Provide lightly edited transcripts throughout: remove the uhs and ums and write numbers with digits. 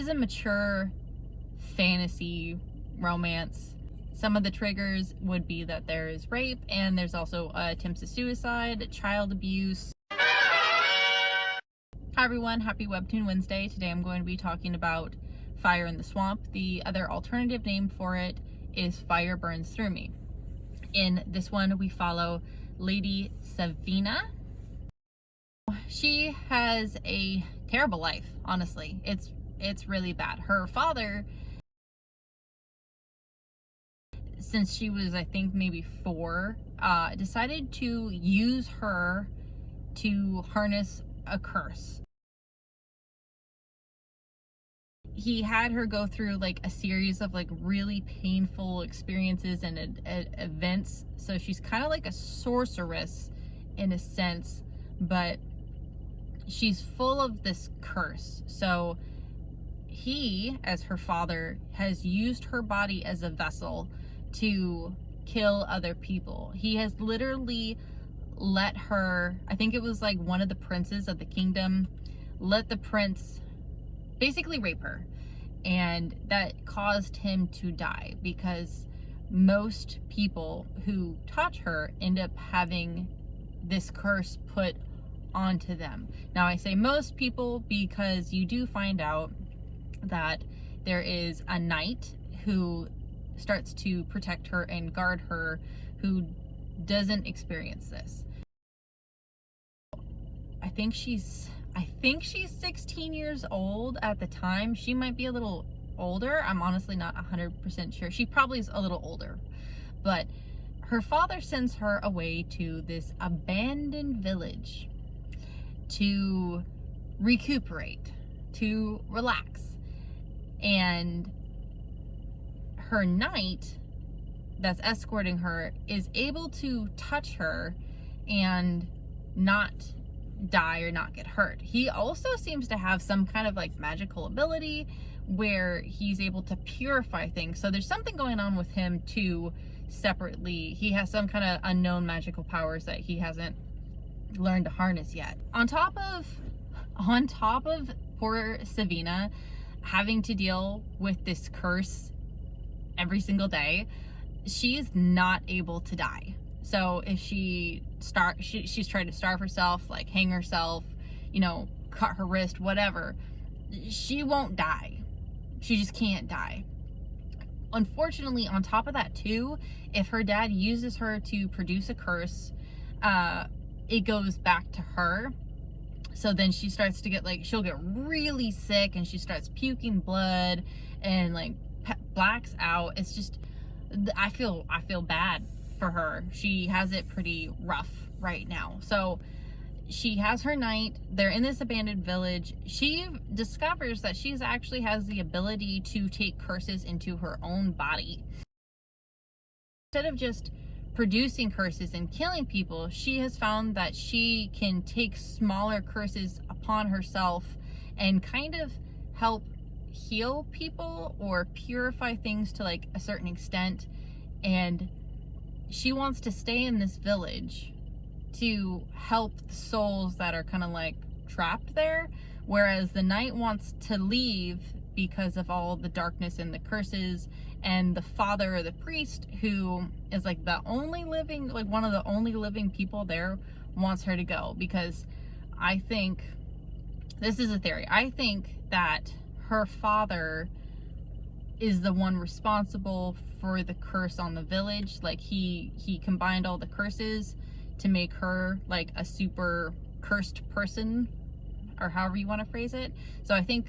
It's a mature fantasy romance. Some of the triggers would be that there is rape, and there's also attempts of suicide, child abuse. Hi everyone, happy Webtoon Wednesday. Today I'm going to be talking about Fire in the Swamp. The other alternative name for it is Fire Burns Through Me. In this one, we follow Lady Savina. She has a terrible life, honestly. It's really bad. Her father, since she was, I think, maybe 4, decided to use her to harness a curse. He had her go through like a series of like really painful experiences and events. So she's kind of like a sorceress in a sense, but she's full of this curse. So he, as her father, has used her body as a vessel to kill other people. He has literally let her, I think it was like one of the princes of the kingdom, let the prince basically rape her, and that caused him to die because most people who touch her end up having this curse put onto them. Now I say most people because you do find out that there is a knight who starts to protect her and guard her who doesn't experience this. I think she's 16 years old at the time. She might be a little older. I'm honestly not 100% sure. She probably is a little older. But her father sends her away to this abandoned village to recuperate, to relax. And her knight that's escorting her is able to touch her and not die or not get hurt. He also seems to have some kind of like magical ability where he's able to purify things. So there's something going on with him too separately. He has some kind of unknown magical powers that he hasn't learned to harness yet. On top of poor Savina having to deal with this curse every single day, she's not able to die. So if she's tried to starve herself, like hang herself, you know, cut her wrist, whatever, she won't die. She just can't die. Unfortunately, on top of that too, if her dad uses her to produce a curse, it goes back to her. So then she starts to get like, she'll get really sick and she starts puking blood and like blacks out. It's just, I feel bad for her. She has it pretty rough right now. So she has her knight. They're in this abandoned village. She discovers that she actually has the ability to take curses into her own body. Instead of just producing curses and killing people, she has found that she can take smaller curses upon herself and kind of help heal people or purify things to like a certain extent. And she wants to stay in this village to help the souls that are kind of like trapped there, whereas the knight wants to leave because of all the darkness and the curses, and the father or the priest, who is like the only living, like one of the only living people there, wants her to go. Because I think, this is a theory, I think that her father is the one responsible for the curse on the village. Like he combined all the curses to make her like a super cursed person, or however you want to phrase it. So I think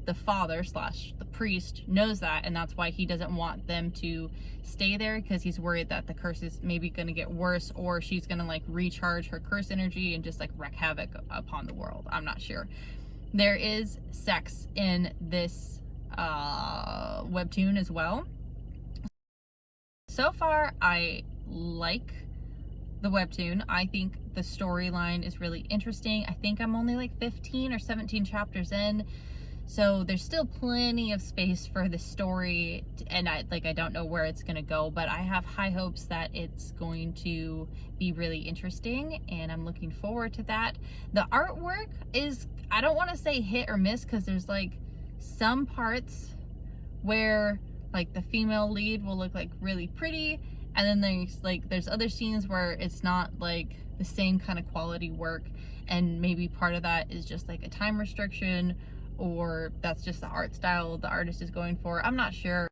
the father / the priest knows that, and that's why he doesn't want them to stay there, because he's worried that the curse is maybe going to get worse, or she's going to like recharge her curse energy and just like wreak havoc upon the world. I'm not sure. There is sex in this webtoon as well. So far I like the webtoon. I think the storyline is really interesting. I think I'm only like 15 or 17 chapters in, so there's still plenty of space for the story, and I don't know where it's gonna go, but I have high hopes that it's going to be really interesting, and I'm looking forward to that. The artwork is, I don't want to say hit or miss, because there's like some parts where like the female lead will look like really pretty, and then there's other scenes where it's not like the same kind of quality work, and maybe part of that is just like a time restriction, or that's just the art style the artist is going for. I'm not sure.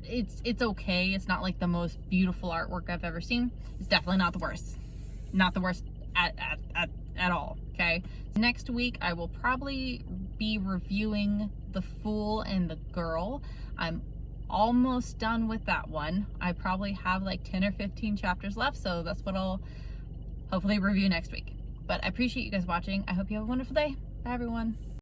It's okay. It's not like the most beautiful artwork I've ever seen. It's definitely not the worst. Not the worst at all, okay? Next week, I will probably be reviewing The Fool and the Girl. I'm almost done with that one. I probably have like 10 or 15 chapters left, so that's what I'll hopefully review next week. But I appreciate you guys watching. I hope you have a wonderful day. Bye, everyone.